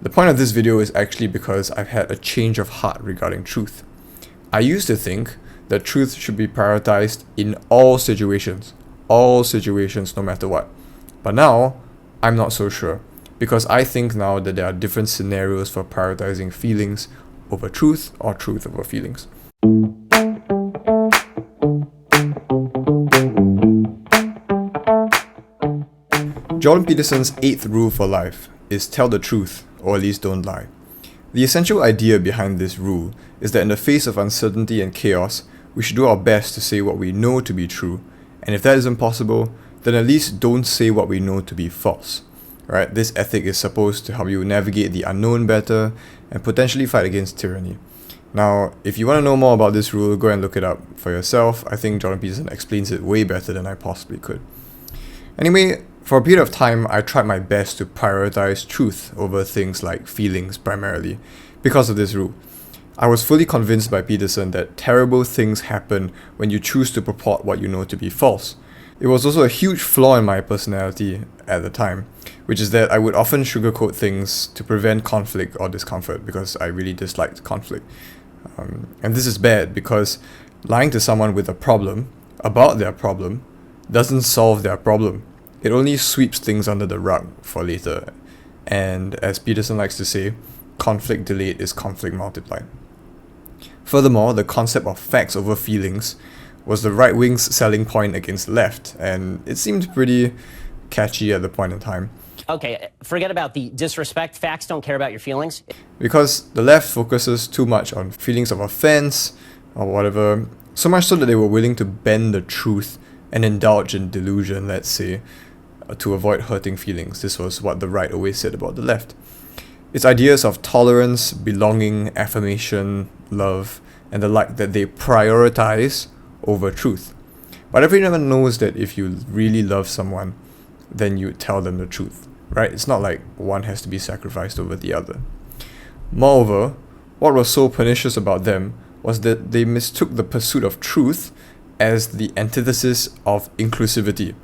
The point of this video is actually because I've had a change of heart regarding truth. I used to think that truth should be prioritized in all situations no matter what. But now, I'm not so sure, because I think now that there are different scenarios for prioritizing feelings over truth or truth over feelings. Jordan Peterson's 8th rule for life is tell the truth, or at least don't lie. The essential idea behind this rule is that in the face of uncertainty and chaos, we should do our best to say what we know to be true, and if that isn't possible, then at least don't say what we know to be false. Right? This ethic is supposed to help you navigate the unknown better and potentially fight against tyranny. Now, if you want to know more about this rule, go and look it up for yourself. I think Jordan Peterson explains it way better than I possibly could. Anyway, for a period of time, I tried my best to prioritize truth over things like feelings primarily because of this rule. I was fully convinced by Peterson that terrible things happen when you choose to purport what you know to be false. It was also a huge flaw in my personality at the time, which is that I would often sugarcoat things to prevent conflict or discomfort because I really disliked conflict. And this is bad because lying to someone with a problem about their problem doesn't solve their problem. It only sweeps things under the rug for later. And as Peterson likes to say, conflict delayed is conflict multiplied. Furthermore, the concept of facts over feelings was the right wing's selling point against the left, and it seemed pretty catchy at the point in time. Okay, forget about the disrespect. Facts don't care about your feelings. Because the left focuses too much on feelings of offense or whatever, so much so that they were willing to bend the truth and indulge in delusion, let's say, to avoid hurting feelings. This was what the right always said about the left. Its ideas of tolerance, belonging, affirmation, love, and the like that they prioritize over truth. But everyone knows that if you really love someone, then you tell them the truth, right? It's not like one has to be sacrificed over the other. Moreover, what was so pernicious about them was that they mistook the pursuit of truth as the antithesis of inclusivity,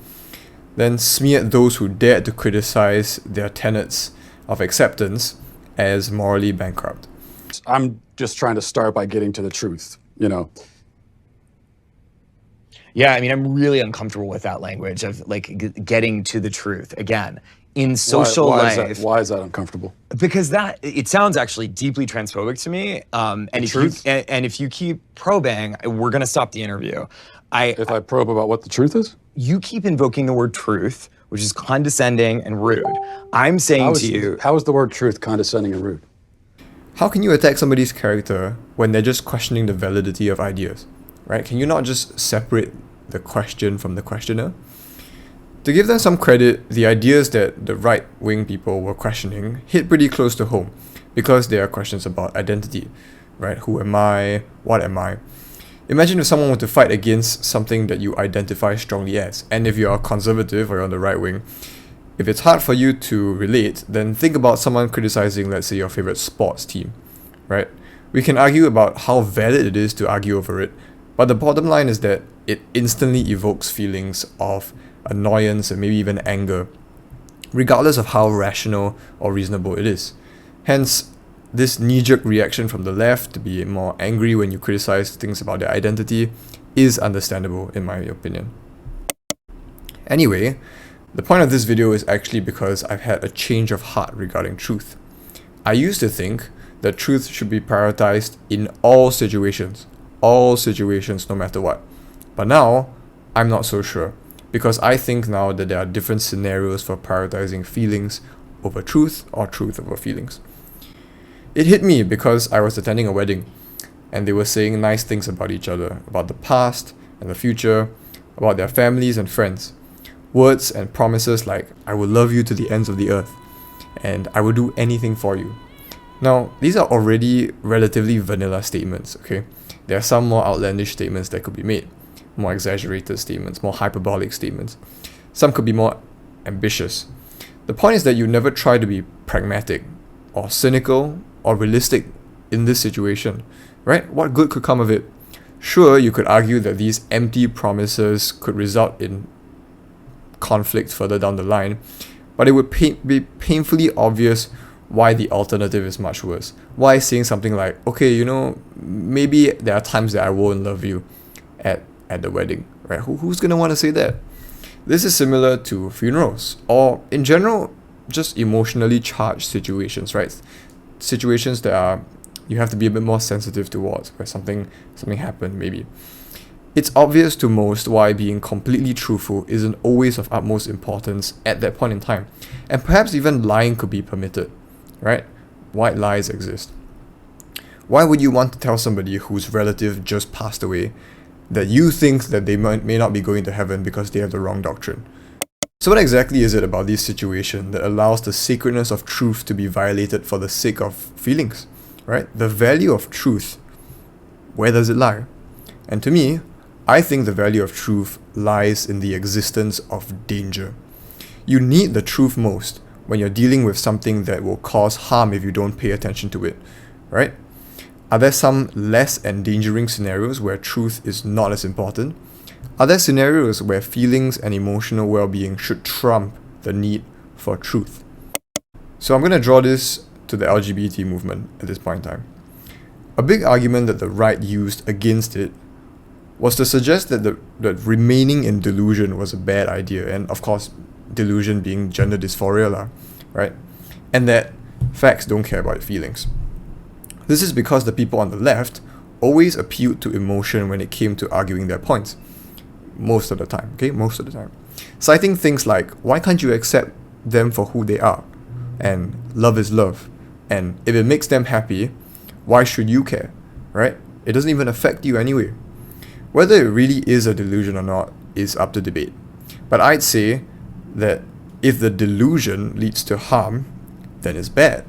then smeared those who dared to criticize their tenets of acceptance as morally bankrupt. I'm just trying to start by getting to the truth, Yeah, I mean, I'm really uncomfortable with that language of getting to the truth. Again, in social life. Why is that uncomfortable? Because it sounds actually deeply transphobic to me. And if you keep probing, we're gonna stop the interview. If I probe about what the truth is? You keep invoking the word truth, which is condescending and rude. I'm saying to you... How is the word truth condescending and rude? How can you attack somebody's character when they're just questioning the validity of ideas, right? Can you not just separate the question from the questioner? To give them some credit, the ideas that the right-wing people were questioning hit pretty close to home because they are questions about identity, right? Who am I? What am I? Imagine if someone were to fight against something that you identify strongly as, and if you're conservative or you're on the right wing, if it's hard for you to relate, then think about someone criticizing, let's say, your favorite sports team, right? We can argue about how valid it is to argue over it, but the bottom line is that it instantly evokes feelings of annoyance and maybe even anger, regardless of how rational or reasonable it is. Hence, this knee-jerk reaction from the left to be more angry when you criticize things about their identity is understandable, in my opinion. Anyway, the point of this video is actually because I've had a change of heart regarding truth. I used to think that truth should be prioritized in all situations no matter what. But now, I'm not so sure, because I think now that there are different scenarios for prioritizing feelings over truth or truth over feelings. It hit me because I was attending a wedding, and they were saying nice things about each other, about the past and the future, about their families and friends. Words and promises like, I will love you to the ends of the earth, and I will do anything for you. Now, these are already relatively vanilla statements, okay? There are some more outlandish statements that could be made, more exaggerated statements, more hyperbolic statements. Some could be more ambitious. The point is that you never try to be pragmatic or cynical or realistic in this situation, right? What good could come of it? Sure, you could argue that these empty promises could result in conflict further down the line, but it would be painfully obvious why the alternative is much worse. Why saying something like, okay, maybe there are times that I won't love you at the wedding, right? Who's gonna want to say that? This is similar to funerals, or in general, just emotionally charged situations, right? Situations that you have to be a bit more sensitive towards, where something happened maybe. It's obvious to most why being completely truthful isn't always of utmost importance at that point in time. And perhaps even lying could be permitted, right? White lies exist. Why would you want to tell somebody whose relative just passed away that you think that they may not be going to heaven because they have the wrong doctrine? So what exactly is it about this situation that allows the sacredness of truth to be violated for the sake of feelings, right? The value of truth, where does it lie? And to me, I think the value of truth lies in the existence of danger. You need the truth most when you're dealing with something that will cause harm if you don't pay attention to it, right? Are there some less endangering scenarios where truth is not as important? Are there scenarios where feelings and emotional well-being should trump the need for truth? So I'm going to draw this to the LGBT movement at this point in time. A big argument that the right used against it was to suggest that remaining in delusion was a bad idea, and of course, delusion being gender dysphoria, right? And that facts don't care about feelings. This is because the people on the left always appealed to emotion when it came to arguing their points. Most of the time. Citing things like, why can't you accept them for who they are? And love is love. And if it makes them happy, why should you care? Right? It doesn't even affect you anyway. Whether it really is a delusion or not is up to debate. But I'd say that if the delusion leads to harm, then it's bad.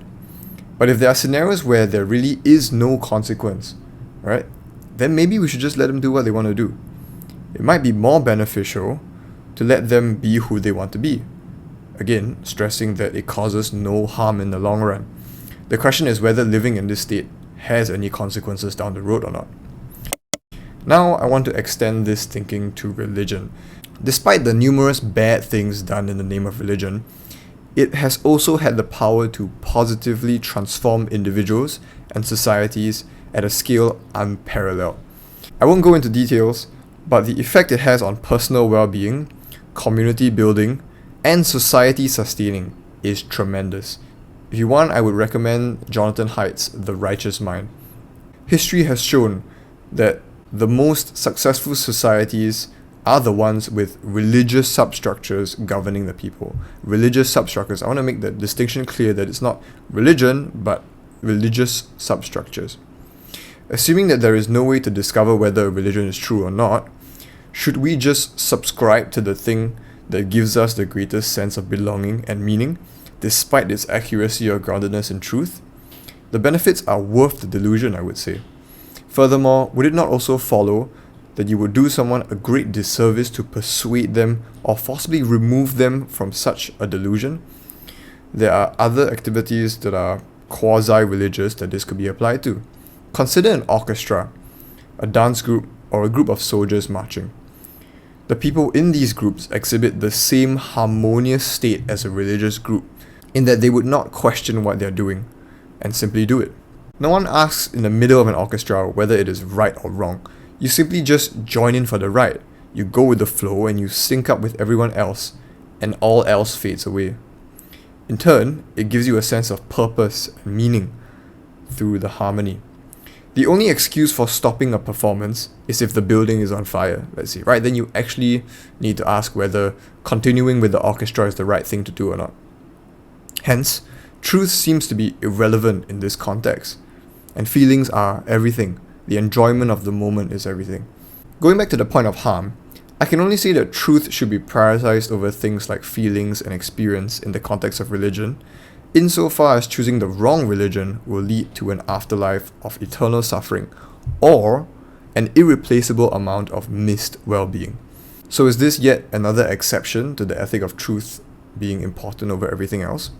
But if there are scenarios where there really is no consequence, right, then maybe we should just let them do what they want to do. It might be more beneficial to let them be who they want to be. Again, stressing that it causes no harm in the long run. The question is whether living in this state has any consequences down the road or not. Now, I want to extend this thinking to religion. Despite the numerous bad things done in the name of religion, it has also had the power to positively transform individuals and societies at a scale unparalleled. I won't go into details, but the effect it has on personal well-being, community building, and society sustaining is tremendous. If you want, I would recommend Jonathan Haidt's The Righteous Mind. History has shown that the most successful societies are the ones with religious substructures governing the people. Religious substructures. I want to make the distinction clear that it's not religion, but religious substructures. Assuming that there is no way to discover whether a religion is true or not, should we just subscribe to the thing that gives us the greatest sense of belonging and meaning, despite its accuracy or groundedness in truth? The benefits are worth the delusion, I would say. Furthermore, would it not also follow that you would do someone a great disservice to persuade them or forcibly remove them from such a delusion? There are other activities that are quasi-religious that this could be applied to. Consider an orchestra, a dance group, or a group of soldiers marching. The people in these groups exhibit the same harmonious state as a religious group, in that they would not question what they're doing, and simply do it. No one asks in the middle of an orchestra whether it is right or wrong. You simply just join in for the ride. You go with the flow and you sync up with everyone else, and all else fades away. In turn, it gives you a sense of purpose and meaning through the harmony. The only excuse for stopping a performance is if the building is on fire, let's say, right? Then you actually need to ask whether continuing with the orchestra is the right thing to do or not. Hence, truth seems to be irrelevant in this context, and feelings are everything. The enjoyment of the moment is everything. Going back to the point of harm, I can only say that truth should be prioritized over things like feelings and experience in the context of religion, insofar as choosing the wrong religion will lead to an afterlife of eternal suffering or an irreplaceable amount of missed well-being. So is this yet another exception to the ethic of truth being important over everything else?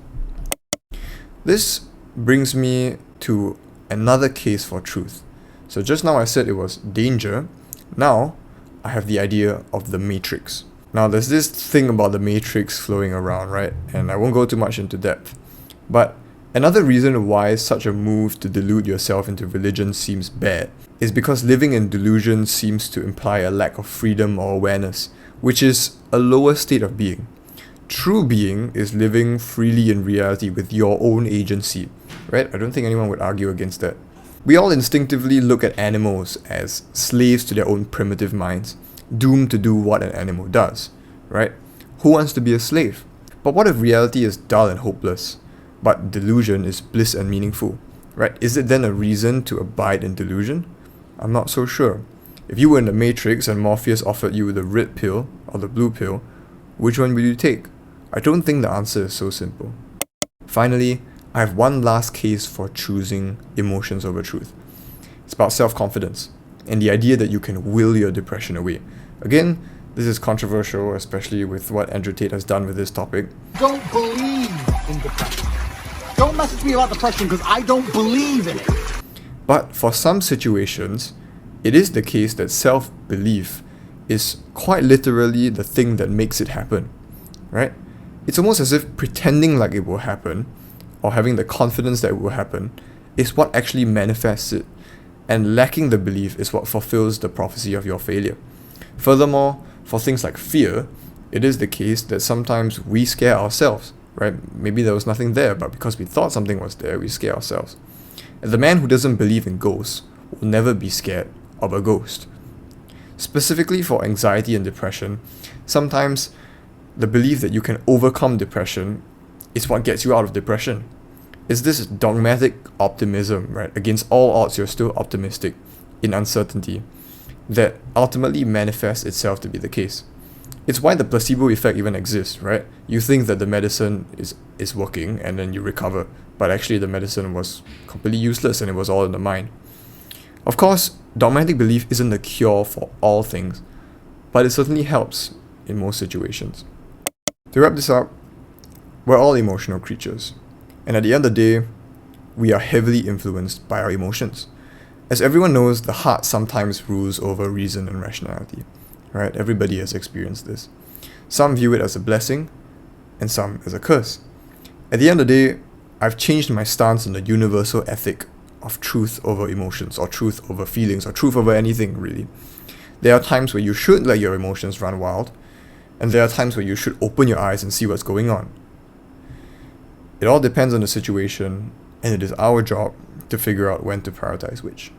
This brings me to another case for truth. So just now I said it was danger. Now I have the idea of the matrix. Now there's this thing about the matrix flowing around, right? And I won't go too much into depth. But Another reason why such a move to delude yourself into religion seems bad is because living in delusion seems to imply a lack of freedom or awareness, which is a lower state of being. True being is living freely in reality with your own agency, right? I don't think anyone would argue against that. We all instinctively look at animals as slaves to their own primitive minds, doomed to do what an animal does, right? Who wants to be a slave? But what if reality is dull and hopeless, but delusion is bliss and meaningful, right? Is it then a reason to abide in delusion? I'm not so sure. If you were in the Matrix and Morpheus offered you the red pill or the blue pill, which one would you take? I don't think the answer is so simple. Finally, I have one last case for choosing emotions over truth. It's about self-confidence and the idea that you can will your depression away. Again, this is controversial, especially with what Andrew Tate has done with this topic. Don't believe in depression. Don't message me about depression because I don't believe in it. But for some situations, it is the case that self-belief is quite literally the thing that makes it happen, right? It's almost as if pretending like it will happen, or having the confidence that it will happen, is what actually manifests it, and lacking the belief is what fulfills the prophecy of your failure. Furthermore, for things like fear, it is the case that sometimes we scare ourselves, right? Maybe there was nothing there, but because we thought something was there, we scare ourselves. And the man who doesn't believe in ghosts will never be scared of a ghost. Specifically for anxiety and depression, sometimes the belief that you can overcome depression is what gets you out of depression. It's this dogmatic optimism, right? Against all odds, you're still optimistic in uncertainty that ultimately manifests itself to be the case. It's why the placebo effect even exists, right? You think that the medicine is working and then you recover, but actually the medicine was completely useless and it was all in the mind. Of course, dogmatic belief isn't the cure for all things, but it certainly helps in most situations. To wrap this up, we're all emotional creatures, and at the end of the day, we are heavily influenced by our emotions. As everyone knows, the heart sometimes rules over reason and rationality, right? Everybody has experienced this. Some view it as a blessing, and some as a curse. At the end of the day, I've changed my stance on the universal ethic of truth over emotions, or truth over feelings, or truth over anything, really. There are times where you should let your emotions run wild, and there are times where you should open your eyes and see what's going on. It all depends on the situation, and it is our job to figure out when to prioritize which.